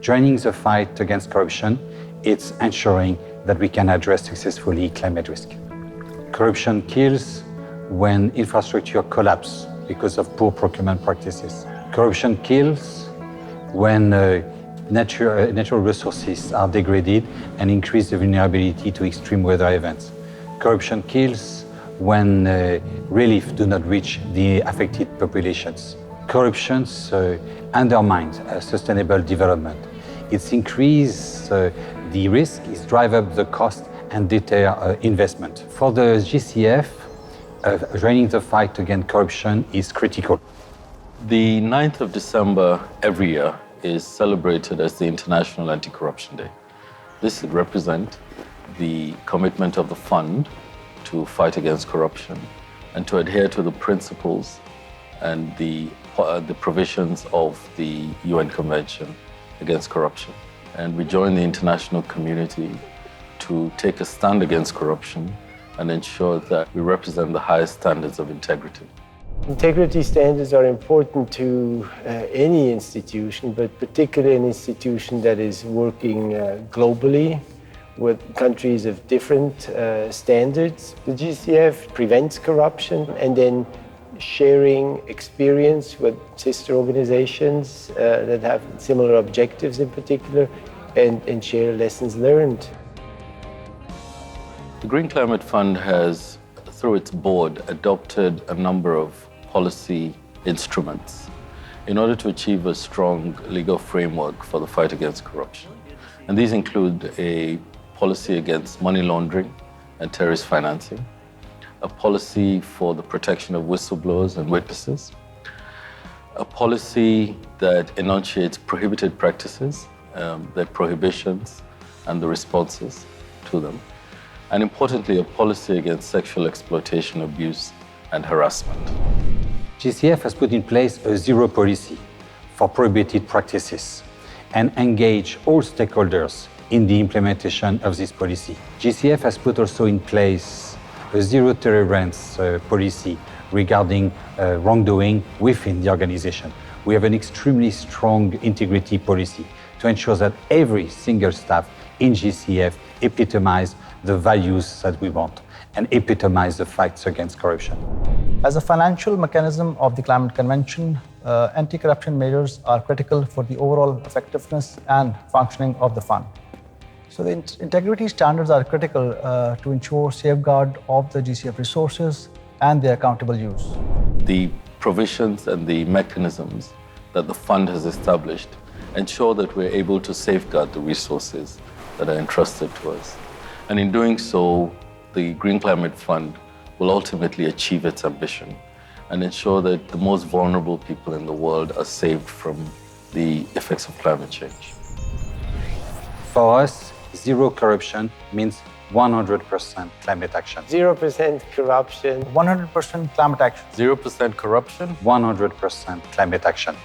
Joining the fight against corruption, it's ensuring that we can address successfully climate risk. Corruption kills when infrastructure collapses because of poor procurement practices. Corruption kills when natural resources are degraded and increase the vulnerability to extreme weather events. Corruption kills when relief do not reach the affected populations. Corruption undermines sustainable development. It increases the risk, it drives up the cost and deter investment. For the GCF, joining the fight against corruption is critical. The 9th of December every year is celebrated as the International Anti-Corruption Day. This would represent the commitment of the fund to fight against corruption and to adhere to the principles and the provisions of the UN Convention against Corruption. And we join the international community to take a stand against corruption and ensure that we represent the highest standards of integrity. Integrity standards are important to any institution, but particularly an institution that is working globally with countries of different standards. The GCF prevents corruption and then sharing experience with sister organizations that have similar objectives in particular and share lessons learned. The Green Climate Fund has, through its board, adopted a number of policy instruments in order to achieve a strong legal framework for the fight against corruption. And these include a policy against money laundering and terrorist financing, a policy for the protection of whistleblowers and witnesses, a policy that enunciates prohibited practices, their prohibitions and the responses to them, and importantly, a policy against sexual exploitation, abuse, and harassment. GCF has put in place a zero policy for prohibited practices and engage all stakeholders in the implementation of this policy. GCF has put also in place a zero tolerance policy regarding wrongdoing within the organization. We have an extremely strong integrity policy to ensure that every single staff in GCF epitomize the values that we want and epitomize the fights against corruption. As a financial mechanism of the Climate Convention, anti-corruption measures are critical for the overall effectiveness and functioning of the fund. So the integrity standards are critical to ensure safeguard of the GCF resources and their accountable use. The provisions and the mechanisms that the fund has established ensure that we're able to safeguard the resources that are entrusted to us. And in doing so, the Green Climate Fund will ultimately achieve its ambition and ensure that the most vulnerable people in the world are saved from the effects of climate change. For us, zero corruption means 100% climate action. 0% corruption. 100% climate action. 0% corruption. 100% climate action.